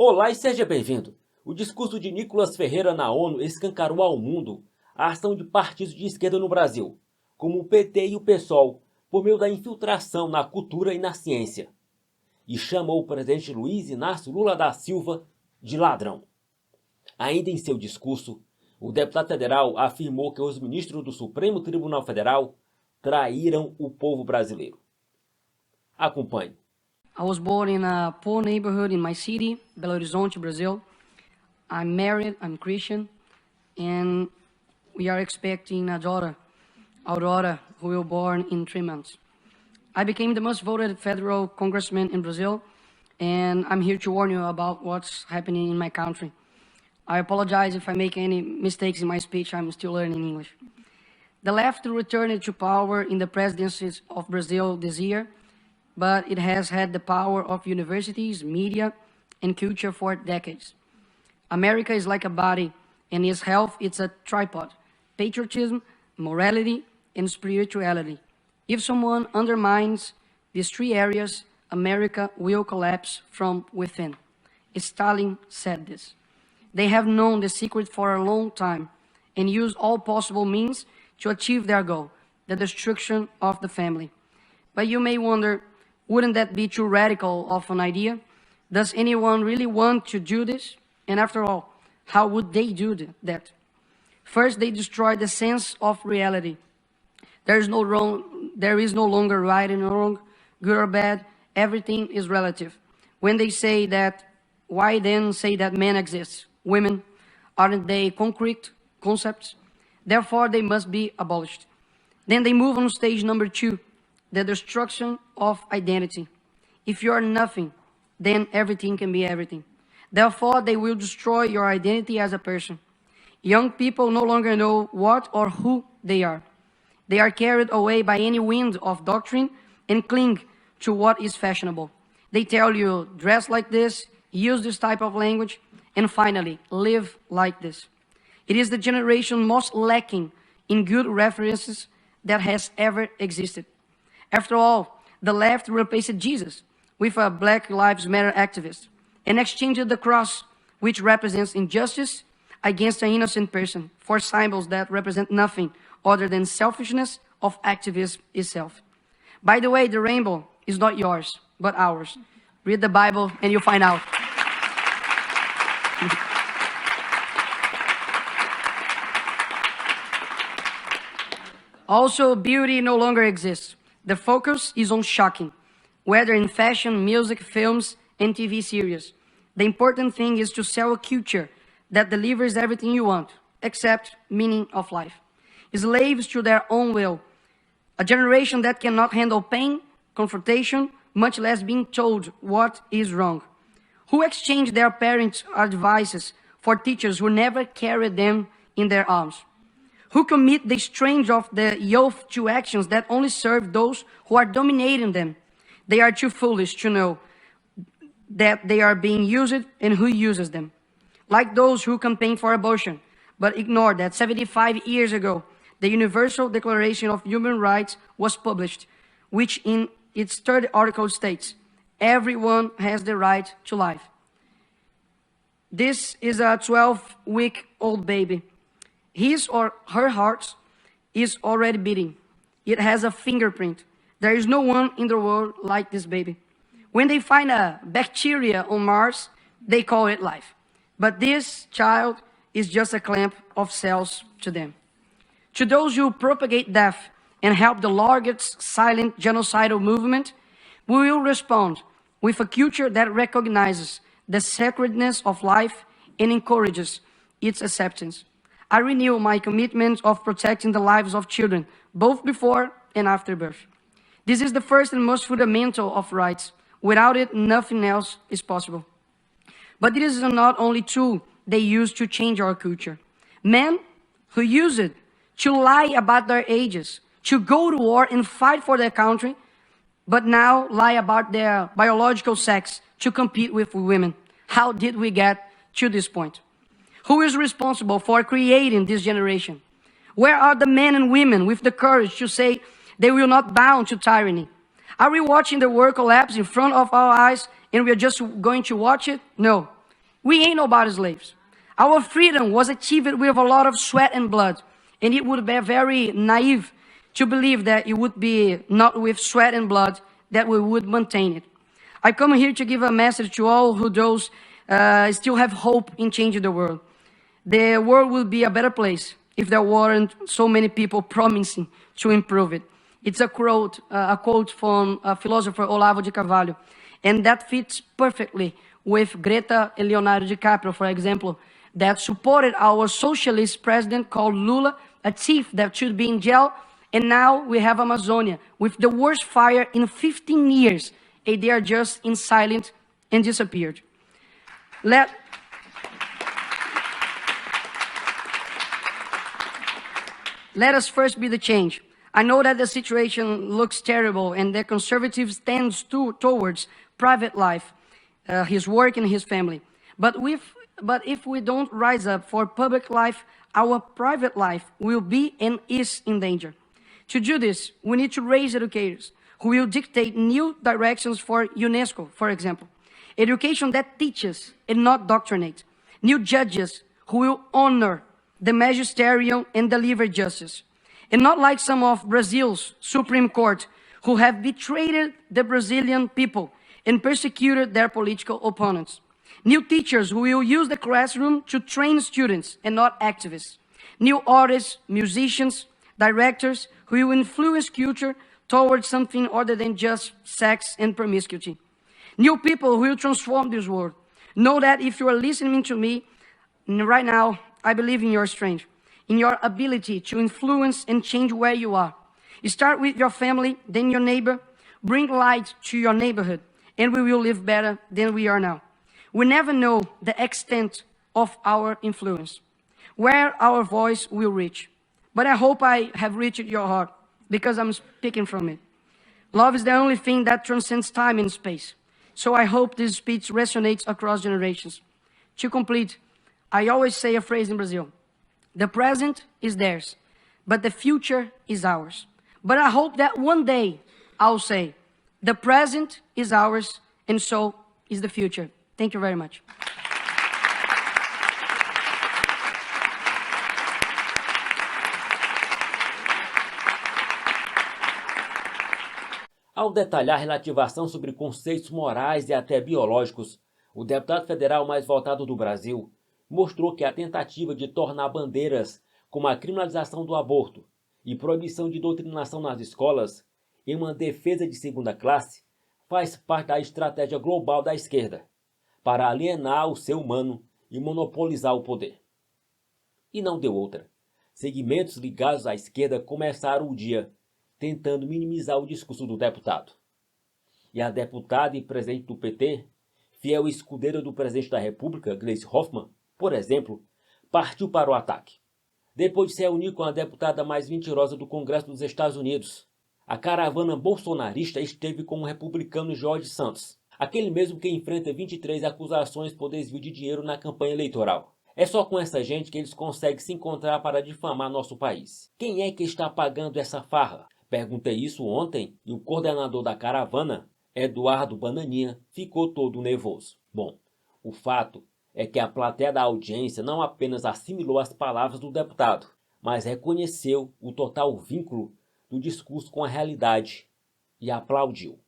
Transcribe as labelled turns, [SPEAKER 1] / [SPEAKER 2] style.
[SPEAKER 1] Olá e seja bem-vindo. O discurso de Nicolas Ferreira na ONU escancarou ao mundo a ação de partidos de esquerda no Brasil, como o PT e o PSOL, por meio da infiltração na cultura e na ciência, e chamou o presidente Luiz Inácio Lula da Silva de ladrão. Ainda em seu discurso, o deputado federal afirmou que os ministros do Supremo Tribunal Federal traíram o povo brasileiro. Acompanhe.
[SPEAKER 2] I was born in a poor neighborhood in my city, Belo Horizonte, Brazil. I'm married, I'm Christian, and we are expecting a daughter, Aurora, who will be born in 3 months. I became the most voted federal congressman in Brazil, and I'm here to warn you about what's happening in my country. I apologize if I make any mistakes in my speech. I'm still learning English. The left returned to power in the presidencies of Brazil this year, but it has had the power of universities, media, and culture for decades. America is like a body, and its health is a tripod: patriotism, morality, and spirituality. If someone undermines these 3 areas, America will collapse from within. Stalin said this. They have known the secret for a long time and use all possible means to achieve their goal, the destruction of the family. But you may wonder, wouldn't that be too radical of an idea? Does anyone really want to do this? And after all, how would they do that? First, they destroy the sense of reality. There is no longer right and wrong, good or bad. Everything is relative. When they say that, why then say that men exist? Women, aren't they concrete concepts? Therefore, they must be abolished. Then they move on stage number 2, the destruction of identity. If you are nothing, then everything can be everything. Therefore, they will destroy your identity as a person. Young people no longer know what or who they are. They are carried away by any wind of doctrine and cling to what is fashionable. They tell you, dress like this, use this type of language, and finally, live like this. It is the generation most lacking in good references that has ever existed. After all, the left replaced Jesus with a Black Lives Matter activist and exchanged the cross, which represents injustice, against an innocent person for symbols that represent nothing other than selfishness of activism itself. By the way, the rainbow is not yours, but ours. Read the Bible and you'll find out. Also, beauty no longer exists. The focus is on shocking, whether in fashion, music, films, and TV series. The important thing is to sell a culture that delivers everything you want, except meaning of life. Slaves to their own will. A generation that cannot handle pain, confrontation, much less being told what is wrong. Who exchanged their parents' advices for teachers who never carried them in their arms? Who commit the strange of the youth to actions that only serve those who are dominating them? They are too foolish to know that they are being used and who uses them. Like those who campaign for abortion, but ignore that 75 years ago, the Universal Declaration of Human Rights was published, which in its 3rd article states, everyone has the right to life. This is a 12-week-old baby. His or her heart is already beating. It has a fingerprint. There is no one in the world like this baby. When they find a bacteria on Mars, they call it life. But this child is just a clump of cells to them. To those who propagate death and help the largest silent genocidal movement, we will respond with a culture that recognizes the sacredness of life and encourages its acceptance. I renew my commitment of protecting the lives of children, both before and after birth. This is the first and most fundamental of rights. Without it, nothing else is possible. But it is not only tool they use to change our culture. Men who use it to lie about their ages, to go to war and fight for their country, but now lie about their biological sex to compete with women. How did we get to this point? Who is responsible for creating this generation? Where are the men and women with the courage to say they will not bow to tyranny? Are we watching the world collapse in front of our eyes and we are just going to watch it? No. We ain't nobody's slaves. Our freedom was achieved with a lot of sweat and blood, and it would be very naive to believe that it would be not with sweat and blood that we would maintain it. I come here to give a message to all who those still have hope in changing the world. The world will be a better place if there weren't so many people promising to improve it. It's a quote from philosopher Olavo de Carvalho, and that fits perfectly with Greta and Leonardo DiCaprio, for example, that supported our socialist president called Lula, a chief that should be in jail, and now we have Amazonia with the worst fire in 15 years, and they are just in silence and disappeared. Let us first be the change. I know that the situation looks terrible and the conservatives tend towards private life, his work and his family. But if we don't rise up for public life, our private life will be and is in danger. To do this, we need to raise educators who will dictate new directions for UNESCO, for example. Education that teaches and not doctrinates. New judges who will honor the magisterium and deliver justice. And not like some of Brazil's Supreme Court who have betrayed the Brazilian people and persecuted their political opponents. New teachers who will use the classroom to train students and not activists. New artists, musicians, directors who will influence culture towards something other than just sex and promiscuity. New people who will transform this world. Know that if you are listening to me right now, I believe in your strength, in your ability to influence and change where you are. You start with your family, then your neighbor. Bring light to your neighborhood, and we will live better than we are now. We never know the extent of our influence, where our voice will reach. But I hope I have reached your heart, because I'm speaking from it. Love is the only thing that transcends time and space. So I hope this speech resonates across generations. To complete, I always say a phrase in Brazil. The present is theirs, but the future is ours. But I hope that one day I'll say, the present is ours, and so is the future. Thank you very much.
[SPEAKER 1] Ao detalhar relativação sobre conceitos morais e até biológicos, o deputado federal mais votado do Brasil mostrou que a tentativa de tornar bandeiras como a criminalização do aborto e proibição de doutrinação nas escolas em uma defesa de segunda classe faz parte da estratégia global da esquerda para alienar o ser humano e monopolizar o poder. E não deu outra. Segmentos ligados à esquerda começaram o dia tentando minimizar o discurso do deputado. E a deputada e presidente do PT, fiel escudeira do presidente da República, Gleisi Hoffmann, por exemplo, partiu para o ataque. Depois de se reunir com a deputada mais mentirosa do Congresso dos Estados Unidos, a caravana bolsonarista esteve com o republicano Jorge Santos, aquele mesmo que enfrenta 23 acusações por desvio de dinheiro na campanha eleitoral. É só com essa gente que eles conseguem se encontrar para difamar nosso país. Quem é que está pagando essa farra? Perguntei isso ontem e o coordenador da caravana, Eduardo Bananinha, ficou todo nervoso. Bom, o fato é que a plateia da audiência não apenas assimilou as palavras do deputado, mas reconheceu o total vínculo do discurso com a realidade e aplaudiu.